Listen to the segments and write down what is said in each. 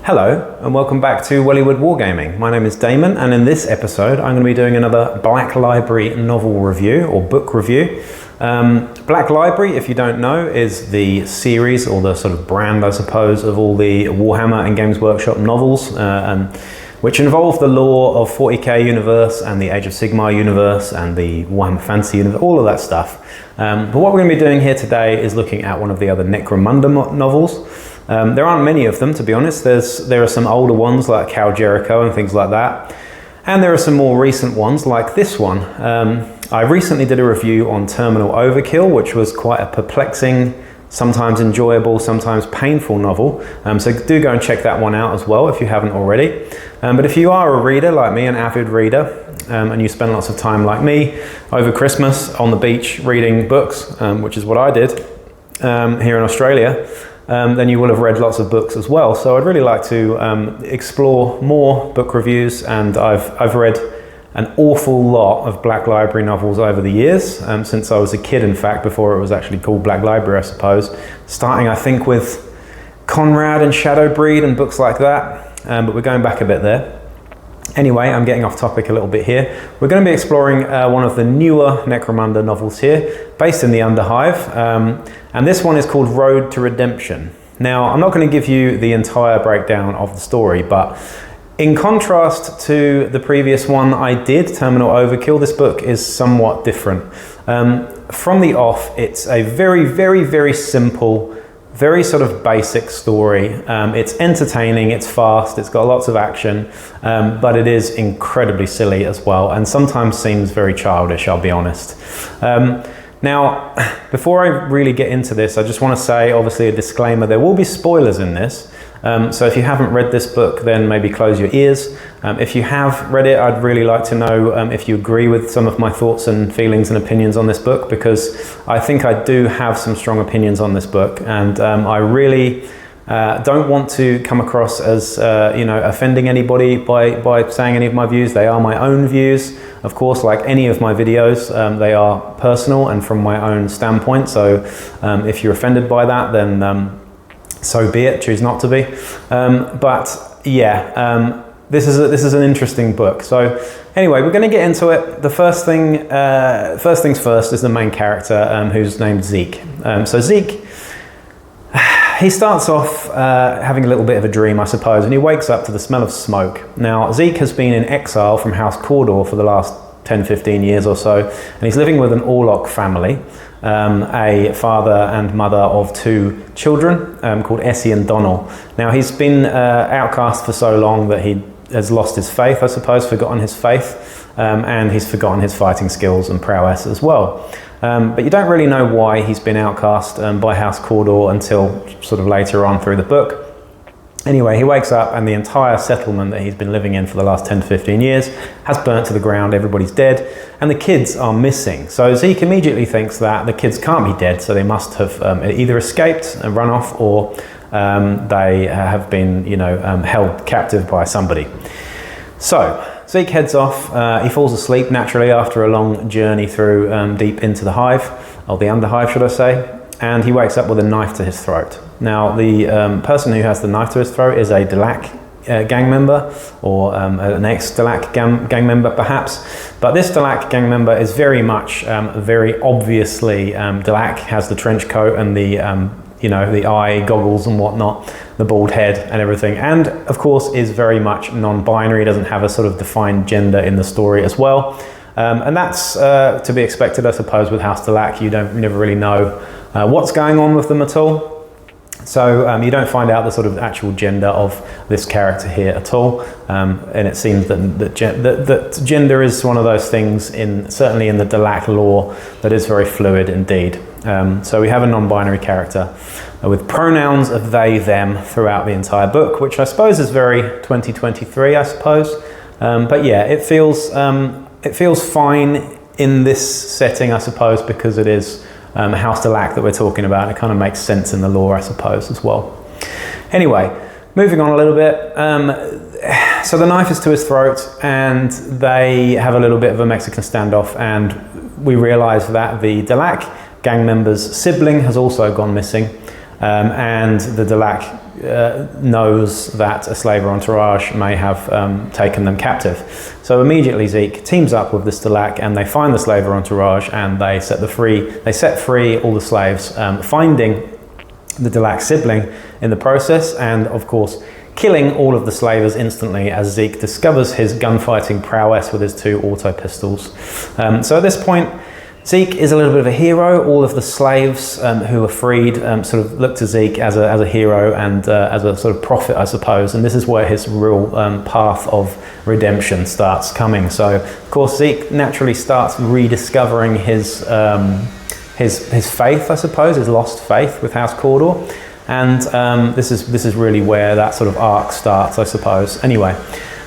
Hello and welcome back to Wellywood Wargaming. My name is Damon and in this episode I'm going to be doing another Black Library novel review or book review. Black Library, if you don't know, is the series or the sort of brand, I suppose, of all the Warhammer and Games Workshop novels which involve the lore of 40k universe and the Age of Sigmar universe and the Warhammer Fantasy universe, all of that stuff. But what we're going to be doing here today is looking at one of the other Necromunda novels. There aren't many of them, to be honest. There are some older ones like Khal Jericho and things like that. And there are some more recent ones like this one. I recently did a review on Terminal Overkill, which was quite a perplexing, sometimes enjoyable, sometimes painful novel. So do go and check that one out as well if you haven't already. But if you are a reader like me, an avid reader, and you spend lots of time like me over Christmas on the beach reading books, which is what I did here in Australia, then you will have read lots of books as well. So I'd really like to explore more book reviews, and I've read an awful lot of Black Library novels over the years, since I was a kid, in fact, before it was actually called Black Library, I suppose. Starting, I think, with Conrad and Shadowbreed and books like that, but we're going back a bit there. Anyway, I'm getting off topic a little bit here. We're going to be exploring one of the newer Necromunda novels here, based in the Underhive, and this one is called Road to Redemption. Now, I'm not going to give you the entire breakdown of the story, but in contrast to the previous one I did, Terminal Overkill, this book is somewhat different. From the off, it's a very, very, very simple, very sort of basic story. It's entertaining, it's fast, it's got lots of action, but it is incredibly silly as well, and sometimes seems very childish, I'll be honest. Now, before I really get into this, I just want to say, obviously, a disclaimer, there will be spoilers in this. So if you haven't read this book, then maybe close your ears. If you have read it, I'd really like to know if you agree with some of my thoughts and feelings and opinions on this book, because I think I do have some strong opinions on this book, and I really don't want to come across as offending anybody by saying any of my views. They are my own views. Of course, like any of my videos, they are personal and from my own standpoint. So if you're offended by that, then so be it, choose not to be. But yeah, this is an interesting book. So anyway, we're going to get into it. The first things first is the main character, who's named Zeke. So Zeke, he starts off having a little bit of a dream, I suppose, and he wakes up to the smell of smoke. Now, Zeke has been in exile from House Cawdor for the last 10-15 years or so, and he's living with an Orlok family, a father and mother of 2 children called Essie and Donnell. Now, he's been outcast for so long that he has lost his faith, I suppose, forgotten his faith, and he's forgotten his fighting skills and prowess as well. But you don't really know why he's been outcast by House Cawdor until sort of later on through the book. Anyway, he wakes up and the entire settlement that he's been living in for the last 10 to 15 years has burnt to the ground, everybody's dead, and the kids are missing. So Zeke immediately thinks that the kids can't be dead, so they must have either escaped and run off, or they have been, held captive by somebody. So Zeke heads off. He falls asleep naturally after a long journey through deep into the hive, or the Underhive, should I say, and he wakes up with a knife to his throat. Now, the person who has the knife to his throat is a Delac gang member, or an ex-Delac gang member perhaps, but this Delac gang member is very much, very obviously, Delac has the trench coat and the the eye goggles and whatnot, the bald head and everything, and of course is very much non-binary, doesn't have a sort of defined gender in the story as well. And that's to be expected, I suppose, with House Delac. You never really know what's going on with them at all. So you don't find out the sort of actual gender of this character here at all. And it seems that gender is one of those things, certainly in the Delac lore, that is very fluid indeed. So we have a non-binary character with pronouns of they, them throughout the entire book, which I suppose is very 2023, I suppose. But yeah, it feels fine in this setting, I suppose, because it is House Delac that we're talking about. It kind of makes sense in the lore, I suppose, as well. Anyway, moving on a little bit. So the knife is to his throat, and they have a little bit of a Mexican standoff, and we realize that the Delac gang member's sibling has also gone missing, and the Delac knows that a slaver entourage may have taken them captive. So immediately Zeke teams up with the Stalak and they find the slaver entourage and they set free all the slaves, finding the Delac sibling in the process, and of course killing all of the slavers instantly as Zeke discovers his gunfighting prowess with his 2 auto pistols. So at this point, Zeke is a little bit of a hero. All of the slaves who were freed sort of look to Zeke as a hero and as a sort of prophet, I suppose. And this is where his real path of redemption starts coming. So, of course, Zeke naturally starts rediscovering his faith, I suppose, his lost faith with House Cawdor. And this is really where that sort of arc starts, I suppose. Anyway,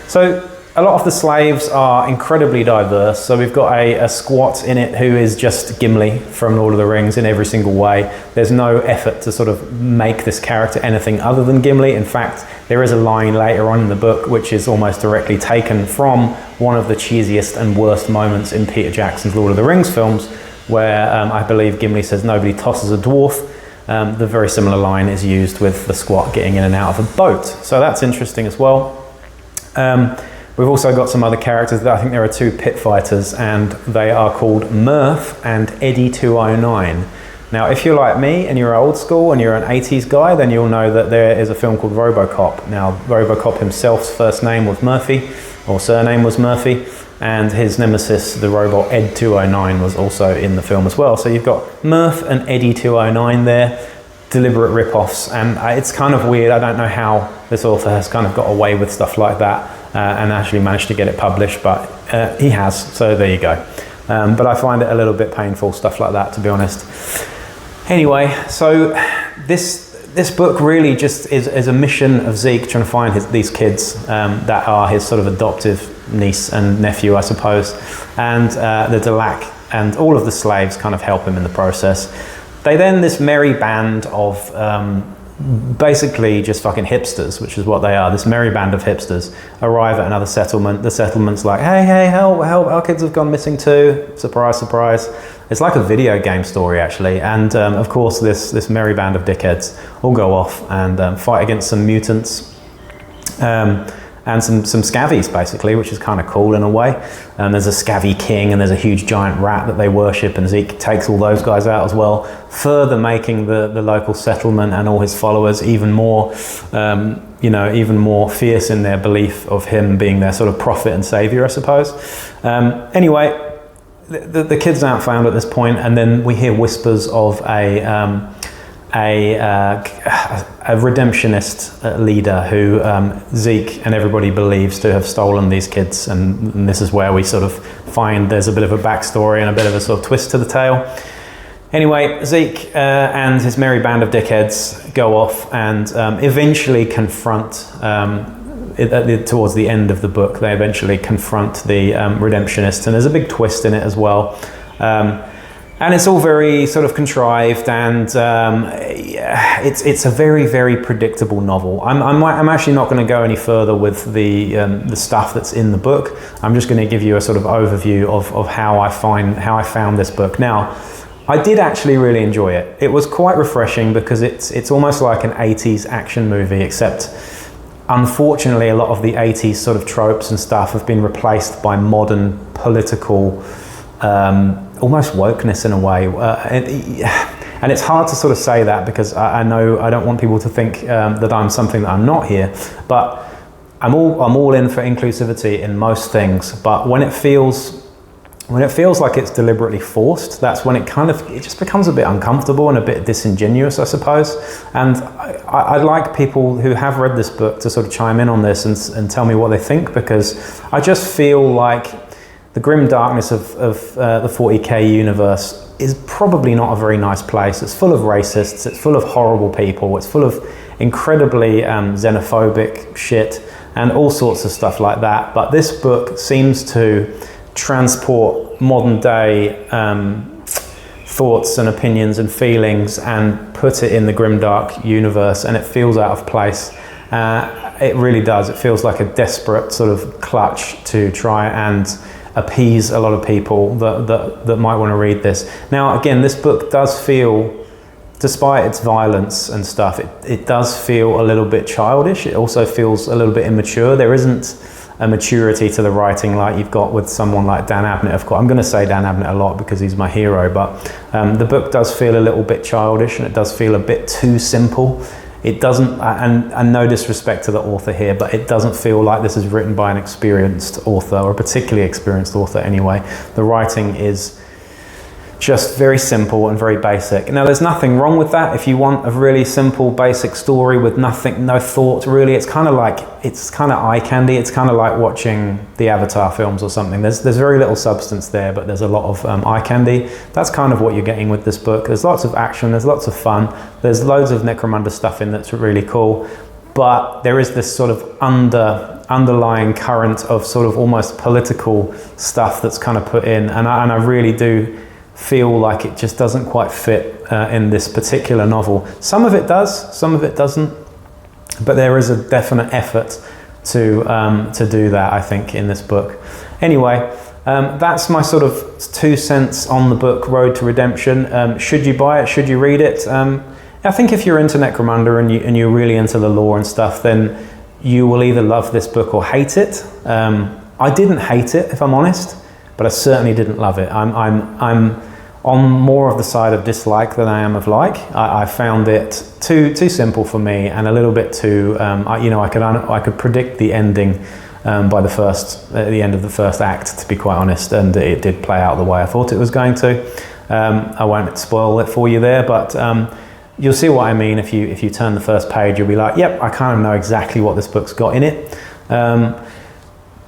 so a lot of the slaves are incredibly diverse. So we've got a squat in it who is just Gimli from Lord of the Rings in every single way. There's no effort to sort of make this character anything other than Gimli. In fact, there is a line later on in the book which is almost directly taken from one of the cheesiest and worst moments in Peter Jackson's Lord of the Rings films, where I believe Gimli says nobody tosses a dwarf. The very similar line is used with the squat getting in and out of a boat. So that's interesting as well. We've also got some other characters. I think there are 2 pit fighters, and they are called Murph and Eddie 209. Now, if you're like me and you're old school and you're an 80s guy, then you'll know that there is a film called RoboCop. Now, RoboCop himself's first name was Murphy, or surname was Murphy, and his nemesis, the robot Ed 209, was also in the film as well. So you've got Murph and Eddie 209 there, deliberate rip-offs, and it's kind of weird. I don't know how this author has kind of got away with stuff like that and actually managed to get it published, but he has, so there you go. But I find it a little bit painful, stuff like that, to be honest. Anyway, so this book really just is a mission of Zeke trying to find these kids that are his sort of adoptive niece and nephew, I suppose, and the Delac and all of the slaves kind of help him in the process. This merry band of basically just fucking hipsters, which is what they are, this merry band of hipsters, arrive at another settlement. The settlement's like, hey, help, our kids have gone missing too. Surprise, surprise. It's like a video game story, actually. And of course, this merry band of dickheads all go off and fight against some mutants. And some scavies, basically, which is kind of cool in a way. And there's a scavy king and there's a huge giant rat that they worship, and Zeke takes all those guys out as well, further making the local settlement and all his followers even more, even more fierce in their belief of him being their sort of prophet and savior, I suppose. Anyway, the kids aren't found at this point, and then we hear whispers of a redemptionist leader who Zeke and everybody believes to have stolen these kids, and this is where we sort of find there's a bit of a backstory and a bit of a sort of twist to the tale. Anyway, Zeke and his merry band of dickheads go off and eventually confront, towards the end of the book, they eventually confront the redemptionists, and there's a big twist in it as well. And it's all very sort of contrived, and it's a very, very predictable novel. I'm actually not going to go any further with the stuff that's in the book. I'm just going to give you a sort of overview of how I found this book. Now, I did actually really enjoy it. It was quite refreshing because it's almost like an 80s action movie, except unfortunately a lot of the 80s sort of tropes and stuff have been replaced by modern political almost wokeness in a way, and it's hard to sort of say that because I know I don't want people to think that I'm something that I'm not here, but I'm all in for inclusivity in most things. But when it feels like it's deliberately forced, that's when it just becomes a bit uncomfortable and a bit disingenuous, I suppose. And I'd like people who have read this book to sort of chime in on this and tell me what they think, because I just feel like the grim darkness of the 40k universe is probably not a very nice place. It's full of racists, it's full of horrible people, it's full of incredibly xenophobic shit and all sorts of stuff like that. But this book seems to transport modern day thoughts and opinions and feelings and put it in the grimdark universe, and it feels out of place. It really does. It feels like a desperate sort of clutch to try and appease a lot of people that might want to read this. Now, again, this book does feel despite its violence and stuff, it does feel a little bit childish. It also feels a little bit immature. There isn't a maturity to the writing like you've got with someone like Dan Abnett. Of course, I'm going to say Dan Abnett a lot because he's my hero, but the book does feel a little bit childish, and it does feel a bit too simple. It doesn't, and no disrespect to the author here, but it doesn't feel like this is written by an experienced author, or a particularly experienced author anyway. The writing is just very simple and very basic. Now, there's nothing wrong with that. If you want a really simple, basic story with nothing, no thought really, it's kind of eye candy. It's kind of like watching the Avatar films or something. There's very little substance there, but there's a lot of eye candy. That's kind of what you're getting with this book. There's lots of action, there's lots of fun, there's loads of Necromunda stuff in that's really cool, but there is this sort of underlying current of sort of almost political stuff that's kind of put in, and I really do feel like it just doesn't quite fit in this particular novel. Some of it does, some of it doesn't, but there is a definite effort to do that, I think, in this book. Anyway, that's my sort of 2 cents on the book Road to Redemption. Should you buy it? Should you read it? I think if you're into Necromunda and you're really into the lore and stuff, then you will either love this book or hate it. I didn't hate it, if I'm honest, but I certainly didn't love it. I'm on more of the side of dislike than I am of like. I found it too simple for me, and a little bit too. I could predict the ending by the end of the first act, to be quite honest, and it did play out the way I thought it was going to. I won't spoil it for you there, but you'll see what I mean if you turn the first page. You'll be like, yep, I kind of know exactly what this book's got in it.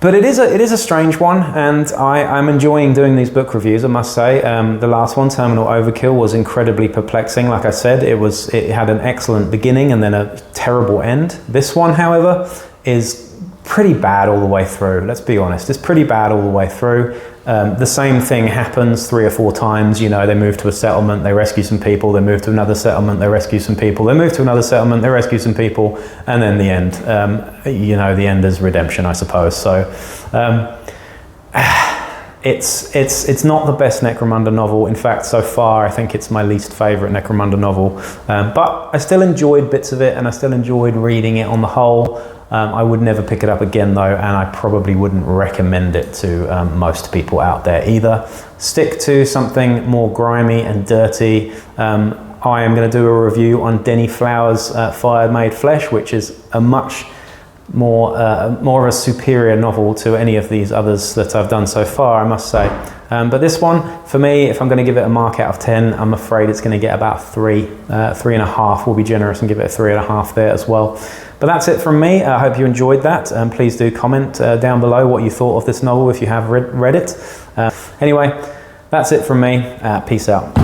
But it is a strange one, and I'm enjoying doing these book reviews, I must say. The last one, Terminal Overkill, was incredibly perplexing. Like I said, it had an excellent beginning and then a terrible end. This one, however, is pretty bad all the way through. Let's be honest, it's pretty bad all the way through. The same thing happens 3 or 4 times. You know, they move to a settlement, they rescue some people, they move to another settlement, they rescue some people, they move to another settlement, they rescue some people, and then the end. The end is redemption, I suppose. So it's not the best Necromunda novel. In fact, so far, I think it's my least favorite Necromunda novel. But I still enjoyed bits of it, and I still enjoyed reading it on the whole. I would never pick it up again though, and I probably wouldn't recommend it to most people out there either. Stick to something more grimy and dirty. I am going to do a review on Denny Flowers' Fire Made Flesh, which is a much more of a superior novel to any of these others that I've done so far, I must say. But this one, for me, if I'm going to give it a mark out of 10, I'm afraid it's going to get about 3.5. We'll be generous and give it a 3.5 there as well. But that's it from me. I hope you enjoyed that. Please do comment down below what you thought of this novel if you have read it. Anyway, that's it from me. Peace out.